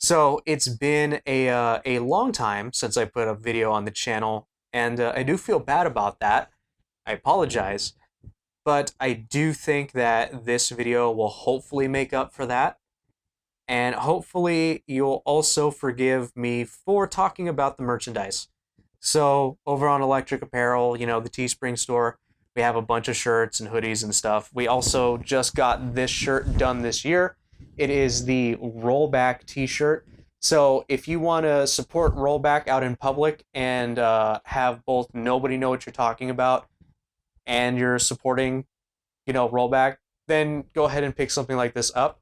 So it's been a long time since I put a video on the channel, and I do feel bad about that. I apologize, but I do think that this video will hopefully make up for that, and hopefully you'll also forgive me for talking about the merchandise. So over on Electric Apparel, the Teespring store, we have a bunch of shirts and hoodies and stuff. We also just got this shirt done this year. It is the Rollback T-Shirt. So if you want to support Rollback out in public and have both nobody know what you're talking about and you're supporting, Rollback, then go ahead and pick something like this up.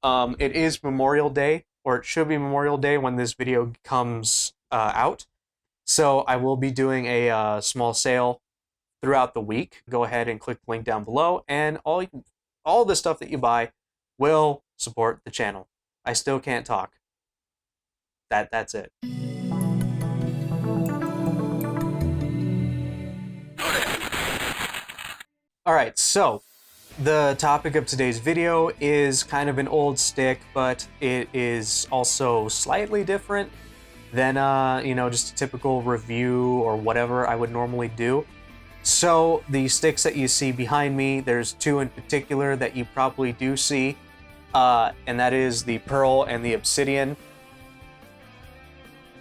It is Memorial Day, or it should be Memorial Day when this video comes out. So I will be doing a small sale throughout the week. Go ahead and click the link down below, and all the stuff that you buy will support the channel. I still can't talk. That's it. All right, so the topic of today's video is kind of an old stick, but it is also slightly different than just a typical review or whatever I would normally do. So the sticks that you see behind me, there's two in particular that you probably do see, and that is the Pearl and the Obsidian.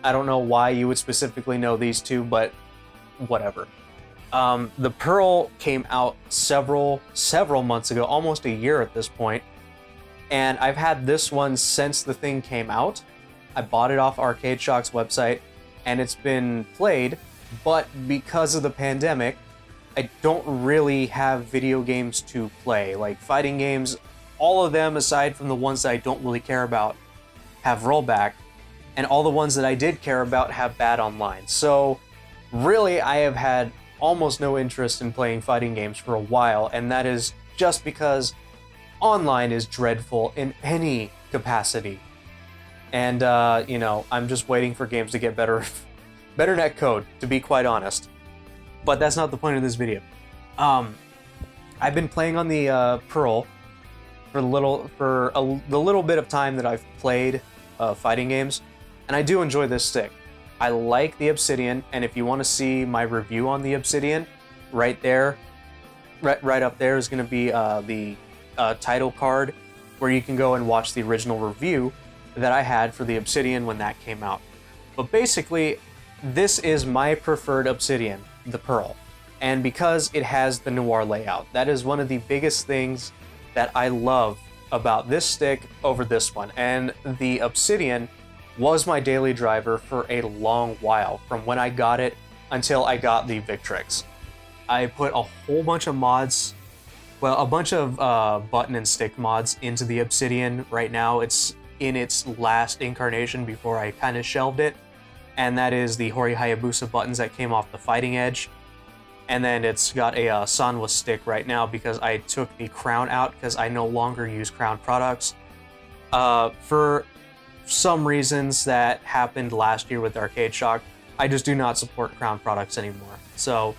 I don't know why you would specifically know these two, but whatever. The Pearl came out several months ago, almost a year at this point, and I've had this one since the thing came out. I bought it off Arcade Shock's website, and it's been played, but because of the pandemic, I don't really have video games to play. Like fighting games, all of them aside from the ones that I don't really care about have rollback, and all the ones that I did care about have bad online. So really, I have had almost no interest in playing fighting games for a while, and that is just because online is dreadful in any capacity. And, I'm just waiting for games to get better net code, to be quite honest. But that's not the point of this video. I've been playing on the Pearl for the little bit of time that I've played fighting games, and I do enjoy this stick. I like the Obsidian, and if you want to see my review on the Obsidian, right there, right up there is going to be the title card, where you can go and watch the original review that I had for the Obsidian when that came out. But basically, this is my preferred Obsidian, the Pearl. And because it has the noir layout, that is one of the biggest things that I love about this stick over this one. And the Obsidian was my daily driver for a long while, from when I got it until I got the Victrix. I put a whole bunch of mods, well, a bunch of button and stick mods into the Obsidian. Right now it's in its last incarnation before I kind of shelved it, and that is the Hori Hayabusa buttons that came off the Fighting Edge. And then it's got a Sanwa stick right now because I took the crown out because I no longer use crown products. For some reasons that happened last year with Arcade Shock, I just do not support crown products anymore. So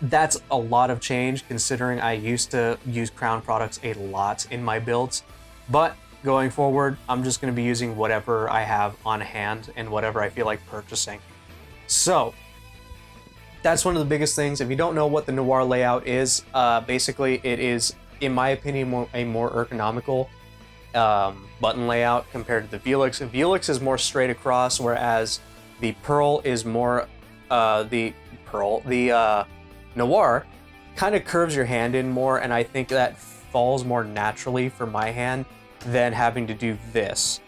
that's a lot of change considering I used to use crown products a lot in my builds. But going forward, I'm just going to be using whatever I have on hand and whatever I feel like purchasing. So that's one of the biggest things. If you don't know what the noir layout is, basically it is, in my opinion, a more ergonomical button layout compared to the Velix. And Velix is more straight across, whereas the Pearl is more, the Noir kind of curves your hand in more, and I think that falls more naturally for my hand than having to do this.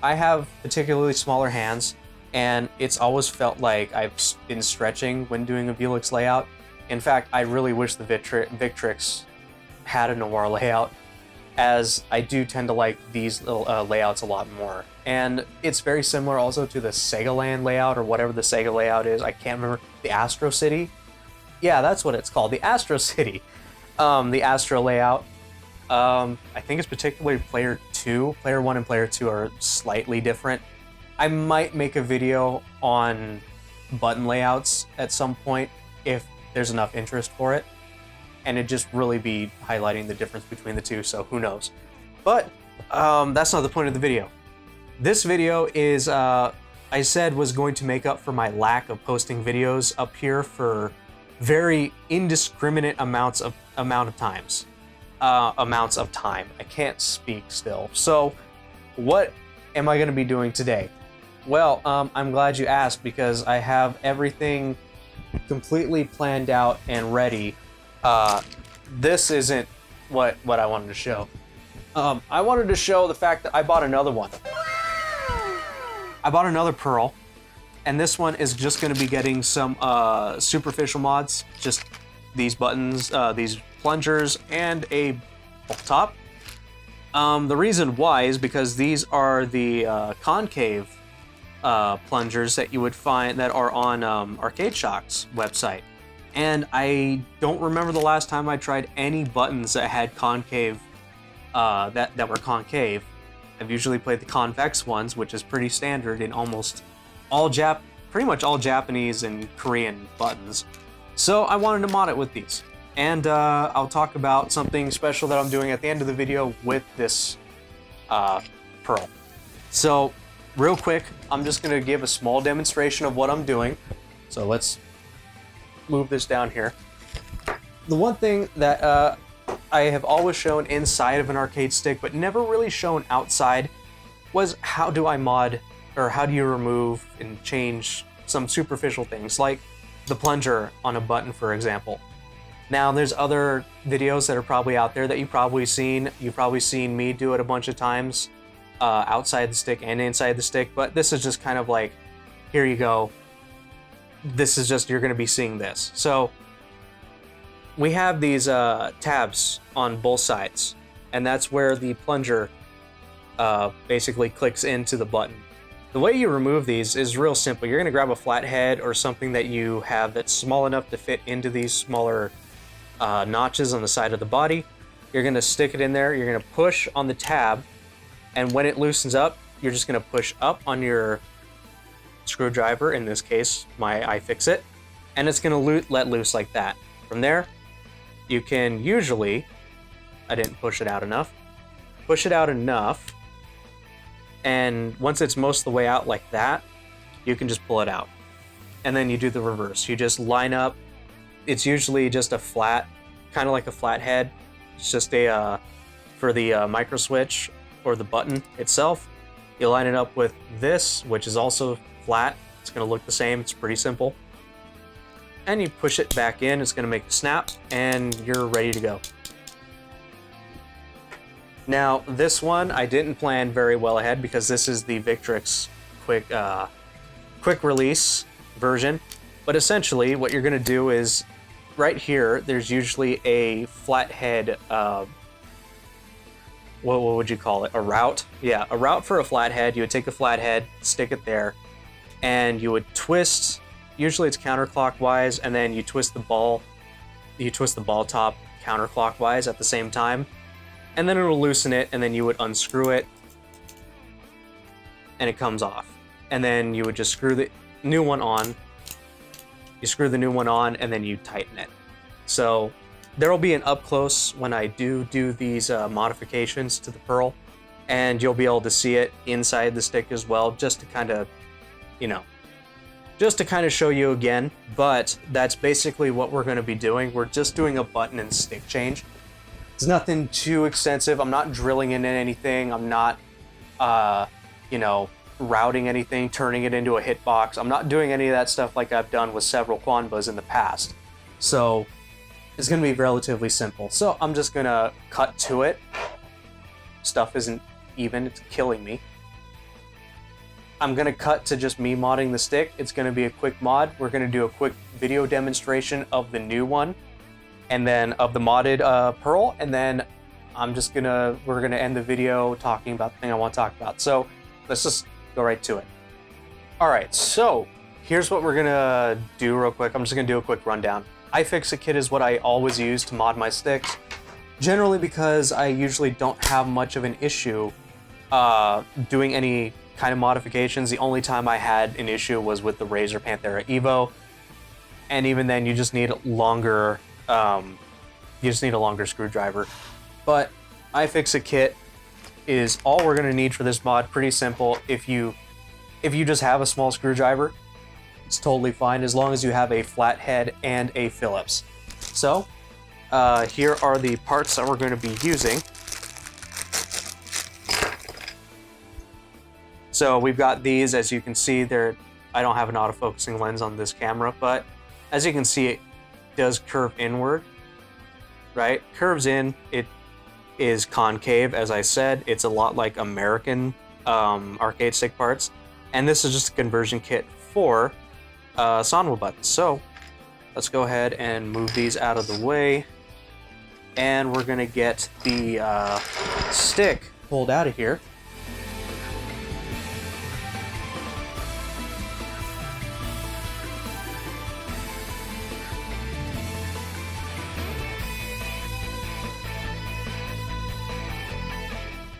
I have particularly smaller hands, and it's always felt like I've been stretching when doing a Velix layout. In fact, I really wish the Victrix had a noir layout, as I do tend to like these little layouts a lot more. And it's very similar also to the Sega Land layout, or whatever the Sega layout is. I can't remember. The Astro City? Yeah, that's what it's called. The Astro City. The Astro layout. I think it's particularly Player 2. Player 1 and Player 2 are slightly different. I might make a video on button layouts at some point if there's enough interest for it, and it'd just really be highlighting the difference between the two, so who knows. But that's not the point of the video. This video is, I said was going to make up for my lack of posting videos up here for very indiscriminate amounts of time. I can't speak still. So what am I going to be doing today? Well, I'm glad you asked, because I have everything completely planned out and ready. This isn't what I wanted to show. I wanted to show the fact that I bought another one. I bought another Pearl, and this one is just going to be getting some superficial mods, just these buttons, these plungers, and a bolt top. The reason why is because these are the concave plungers that you would find that are on Arcade Shock's website. And I don't remember the last time I tried any buttons that had concave, that were concave. I've usually played the convex ones, which is pretty standard in almost all pretty much all Japanese and Korean buttons. So I wanted to mod it with these. And I'll talk about something special that I'm doing at the end of the video with this Pearl. So real quick, I'm just gonna give a small demonstration of what I'm doing. So let's move this down here. The one thing that I have always shown inside of an arcade stick, but never really shown outside, was how do I mod, or how do you remove and change some superficial things, like the plunger on a button, for example. Now, there's other videos that are probably out there that you've probably seen. You've probably seen me do it a bunch of times, outside the stick and inside the stick, but this is just kind of like, here you go. This is just, you're gonna be seeing this. So, we have these tabs on both sides, and that's where the plunger basically clicks into the button. The way you remove these is real simple. You're gonna grab a flathead or something that you have that's small enough to fit into these smaller notches on the side of the body. You're gonna stick it in there, you're gonna push on the tab, and when it loosens up, you're just gonna push up on your screwdriver, in this case, my Ifixit, and it's gonna let loose like that. From there, you can usually, I didn't push it out enough, and once it's most of the way out like that, you can just pull it out. And then you do the reverse. You just line up, it's usually just a flat, kind of like a flathead. It's just a, for the micro switch or the button itself, you line it up with this, which is also flat. It's gonna look the same, it's pretty simple. And you push it back in, it's gonna make a snap, and you're ready to go. Now, this one I didn't plan very well ahead, because this is the Victrix quick release version. But essentially, what you're gonna do is, right here, there's usually a flathead, what would you call it? A route? Yeah, a route for a flathead. You would take a flathead, stick it there, and you would twist. Usually it's counterclockwise, and then you twist the ball top counterclockwise at the same time, and then it'll loosen it, and then you would unscrew it, and it comes off. And then you would just screw the new one on. You screw the new one on, and then you tighten it. So there will be an up close when I do these modifications to the Pearl, and you'll be able to see it inside the stick as well, just to kind of, just to kind of show you again. But that's basically what we're going to be doing. We're just doing a button and stick change. It's nothing too extensive. I'm not drilling in anything. I'm not, routing anything, turning it into a hitbox. I'm not doing any of that stuff like I've done with several Quanbas in the past. So it's going to be relatively simple. So I'm just going to cut to it. Stuff isn't even. It's killing me. I'm going to cut to just me modding the stick. It's going to be a quick mod. We're going to do a quick video demonstration of the new one, and then of the modded Pearl, and then we're going to end the video talking about the thing I want to talk about. So let's just go right to it. All right, so here's what we're going to do real quick. I'm just going to do a quick rundown. Ifixit Kit is what I always use to mod my sticks, generally because I usually don't have much of an issue doing any kind of modifications. The only time I had an issue was with the Razer Panthera Evo, and even then you just need a longer screwdriver. But Ifixit Kit is all we're going to need for this mod. Pretty simple. If you just have a small screwdriver, it's totally fine as long as you have a flathead and a Phillips. So here are the parts that we're going to be using. So we've got these, as you can see, I don't have an autofocusing lens on this camera, but as you can see, it does curve inward, right? Curves in, it is concave, as I said. It's a lot like American arcade stick parts. And this is just a conversion kit for Sonwa buttons. So let's go ahead and move these out of the way. And we're gonna get the stick pulled out of here.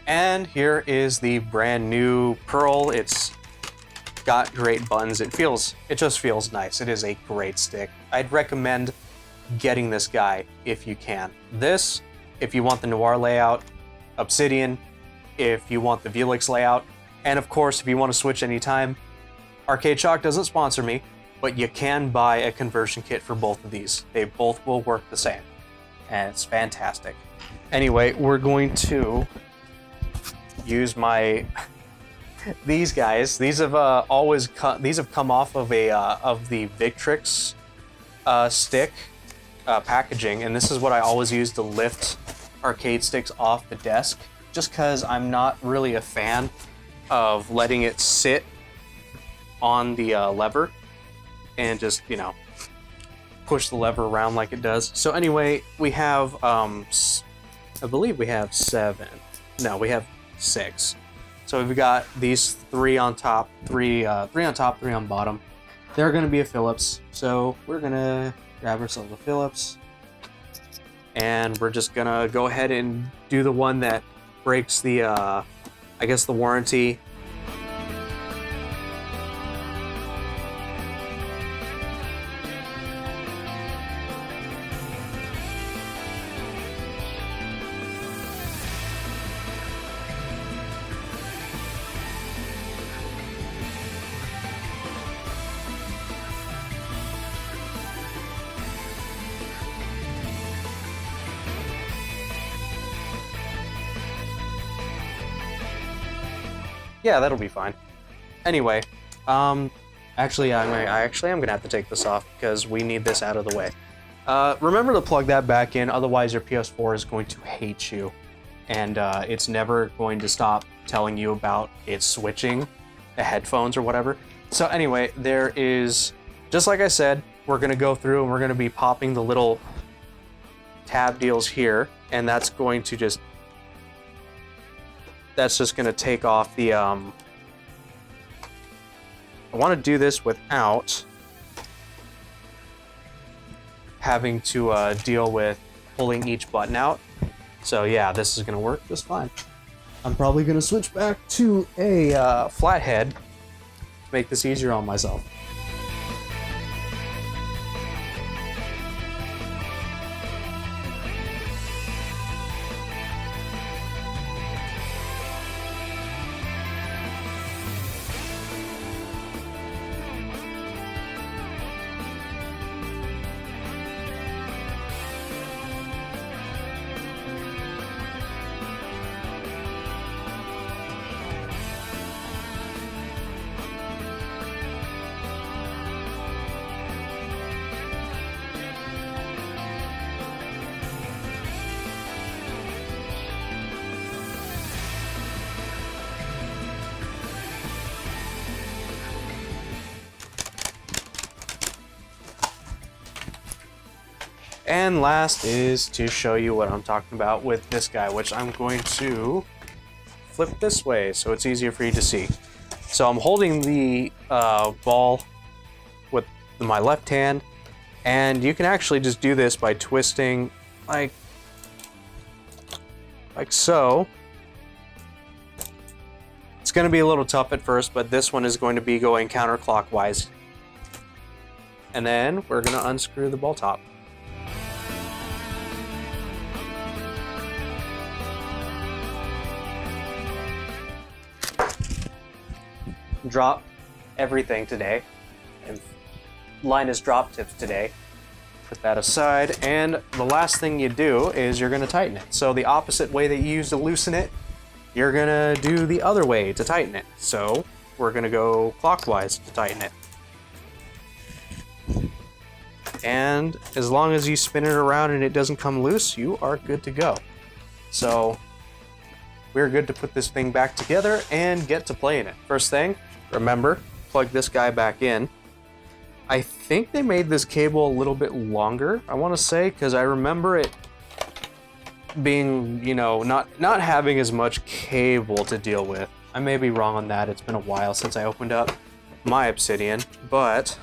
And here is the brand new Pearl. It's got great buttons. It just feels nice. It is a great stick. I'd recommend getting this guy if you can. This, if you want the Noir layout, Obsidian, if you want the Velix layout, and of course, if you want to switch anytime, Arcade Shock doesn't sponsor me, but you can buy a conversion kit for both of these. They both will work the same, and it's fantastic. Anyway, we're going to use these guys. These have come off of the Victrix stick packaging, and this is what I always use to lift arcade sticks off the desk, just because I'm not really a fan of letting it sit on the lever and just, you know, push the lever around like it does. So anyway, we have I believe we have 7. No, we have 6. So we've got these 3 on top, 3 on top, 3 on bottom. They're going to be a Phillips, so we're going to grab ourselves a Phillips, and we're just going to go ahead and do the one that breaks the, I guess, the warranty. Yeah, that'll be fine. Anyway, actually, I'm gonna have to take this off because we need this out of the way. Remember to plug that back in, otherwise your PS4 is going to hate you, and it's never going to stop telling you about its switching the headphones or whatever. So anyway, there is, just like I said, we're gonna go through and we're gonna be popping the little tab deals here, and that's going to just going to take off the, I want to do this without having to deal with pulling each button out. So yeah, this is going to work just fine. I'm probably going to switch back to a flathead to make this easier on myself. And last is to show you what I'm talking about with this guy, which I'm going to flip this way so it's easier for you to see. So I'm holding the ball with my left hand, and you can actually just do this by twisting like so. It's going to be a little tough at first, but this one is going to be going counterclockwise. And then we're going to unscrew the ball top. drop everything today and line his drop tips today. Put that aside, and the last thing you do is you're going to tighten it. So the opposite way that you use to loosen it, you're going to do the other way to tighten it. So we're going to go clockwise to tighten it. And as long as you spin it around and it doesn't come loose, you are good to go. So we're good to put this thing back together and get to playing it. First thing, remember, plug this guy back in. I think they made this cable a little bit longer, I want to say, because I remember it being, you know, not having as much cable to deal with. I may be wrong on that. It's been a while since I opened up my Obsidian, but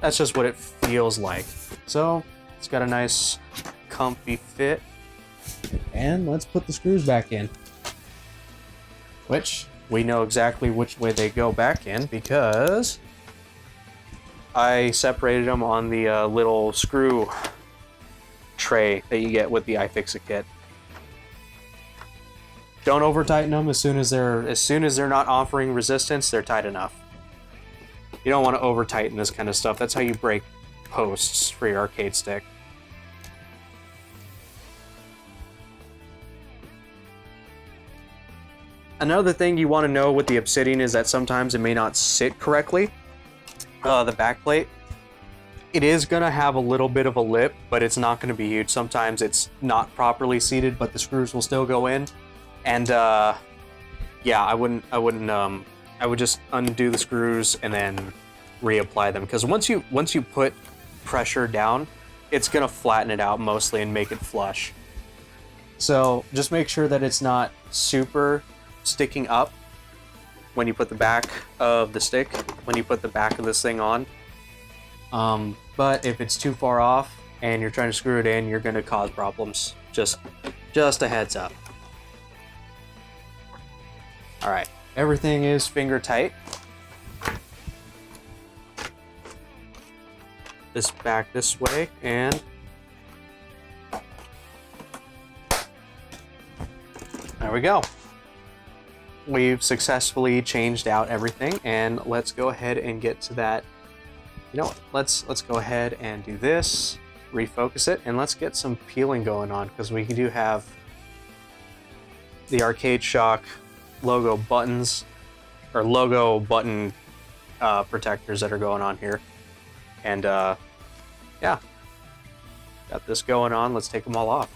that's just what it feels like. So it's got a nice comfy fit. And let's put the screws back in, which we know exactly which way they go back in because I separated them on the little screw tray that you get with the Ifixit Kit. Don't over tighten them. As soon as they're not offering resistance, they're tight enough. You don't want to over tighten this kind of stuff. That's how you break posts for your arcade stick. Another thing you want to know with the Obsidian is that sometimes it may not sit correctly. The backplate, it is going to have a little bit of a lip, but it's not going to be huge. Sometimes it's not properly seated, but the screws will still go in. And yeah, I would just undo the screws and then reapply them, because once you put pressure down, it's going to flatten it out mostly and make it flush. So just make sure that it's not super sticking up when you put the back of the stick, when you put the back of this thing on. But if it's too far off and you're trying to screw it in, you're going to cause problems. Just a heads up. All right, everything is finger tight. This back this way, and there we go. We've successfully changed out everything, and let's go ahead and get to that. You know what? Let's go ahead and do this, refocus it, and let's get some peeling going on, because we do have the Arcade Shock logo buttons, or logo button protectors that are going on here. And yeah, got this going on. Let's take them all off.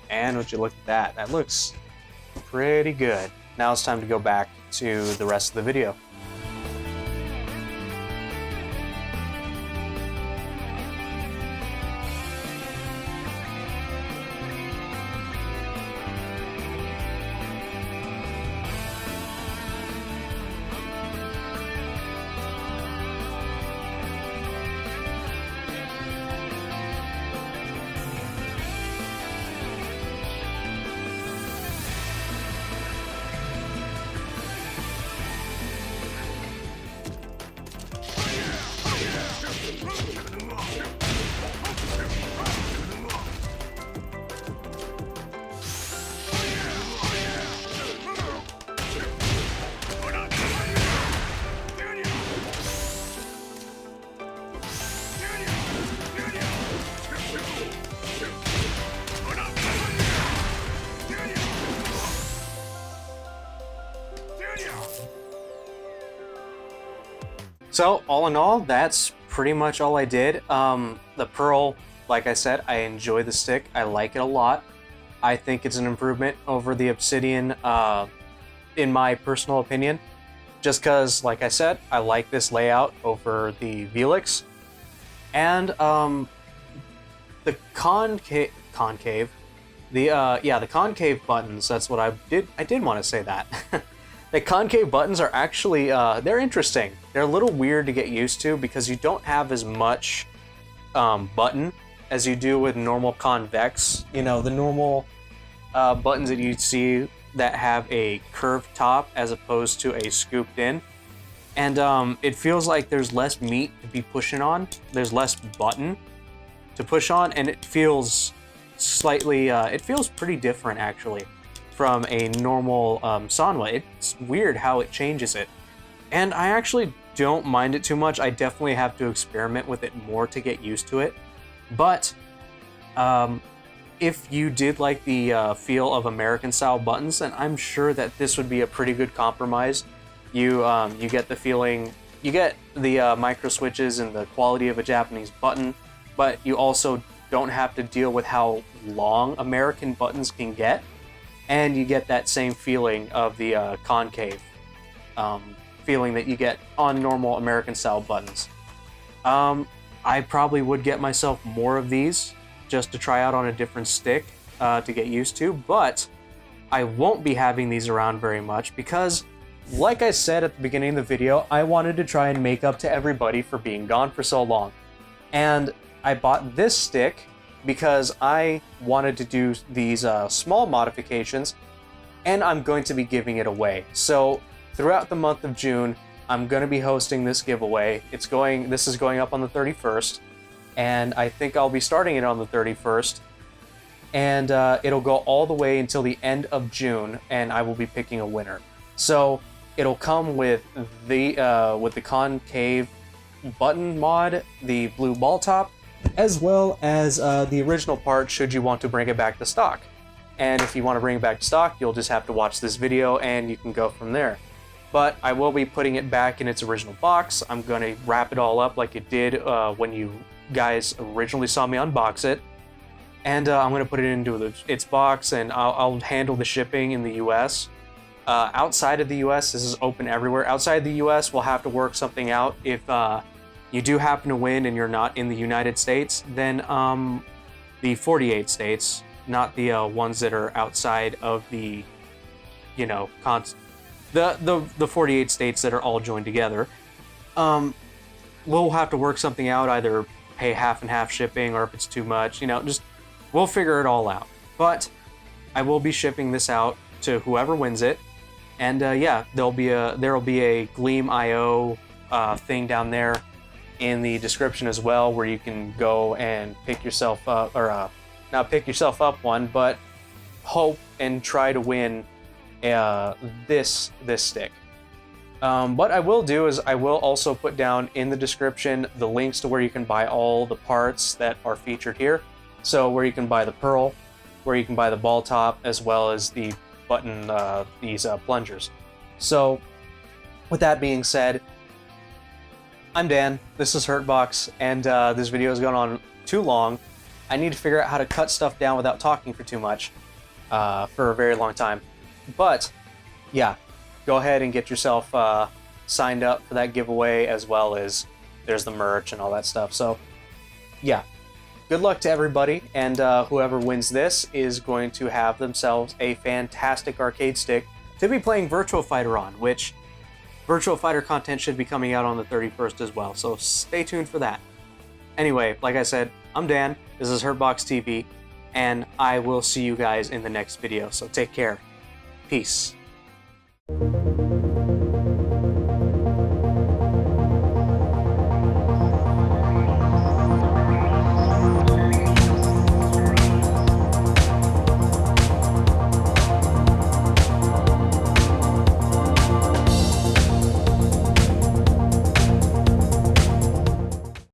And would you look at that? That looks pretty good. Now it's time to go back to the rest of the video. So all in all, that's pretty much all I did. The Pearl, like I said, I enjoy the stick. I like it a lot. I think it's an improvement over the Obsidian, in my personal opinion. Just because, like I said, I like this layout over the Velix. And the concave, the concave buttons, that's what I did want to say that. The concave buttons are actually, they're interesting. They're a little weird to get used to because you don't have as much button as you do with normal convex. You know, the normal buttons that you see that have a curved top as opposed to a scooped in. And it feels like there's less meat to be pushing on. There's less button to push on, and it feels slightly, it feels pretty different actually from a normal Sanwa. It's weird how it changes it. And I actually don't mind it too much. I definitely have to experiment with it more to get used to it. But if you did like the feel of American style buttons, then I'm sure that this would be a pretty good compromise. You get the feeling, you get the micro switches and the quality of a Japanese button, but you also don't have to deal with how long American buttons can get, and you get that same feeling of the concave feeling that you get on normal American style buttons. I probably would get myself more of these just to try out on a different stick to get used to, but I won't be having these around very much because, like I said at the beginning of the video, I wanted to try and make up to everybody for being gone for so long. And I bought this stick because I wanted to do these small modifications, and I'm going to be giving it away. So throughout the month of June, I'm going to be hosting this giveaway. This is going up on the 31st, and I think I'll be starting it on the 31st. And it'll go all the way until the end of June, and I will be picking a winner. So it'll come with the concave button mod, the blue ball top, as well as the original part should you want to bring it back to stock. And if you want to bring it back to stock, you'll just have to watch this video and you can go from there. But I will be putting it back in its original box. I'm going to wrap it all up like it did when you guys originally saw me unbox it. And I'm going to put it into its box, and I'll handle the shipping in the US. Outside of the US, this is open everywhere. Outside the US, we'll have to work something out. If you do happen to win and you're not in the United States, then the 48 states, not the ones that are outside of the, you know, the 48 states that are all joined together, we'll have to work something out, either pay half and half shipping, or if it's too much, you know, just we'll figure it all out. But I will be shipping this out to whoever wins it, and yeah, there'll be a Gleam.io thing down there in the description as well, where you can go and pick yourself up, or not pick yourself up one, but hope and try to win this stick. What I will do is I will also put down in the description the links to where you can buy all the parts that are featured here. So where you can buy the pearl, where you can buy the ball top, as well as the button, these plungers. So with that being said, I'm Dan, this is Hurtbox, and this video has gone on too long. I need to figure out how to cut stuff down without talking for too much for a very long time. But yeah, go ahead and get yourself signed up for that giveaway, as well as there's the merch and all that stuff. So yeah, good luck to everybody, and whoever wins this is going to have themselves a fantastic arcade stick to be playing Virtua Fighter on, which Virtua Fighter content should be coming out on the 31st as well, so stay tuned for that. Anyway, like I said, I'm Dan, this is HurtboxTV, and I will see you guys in the next video, so take care. Peace.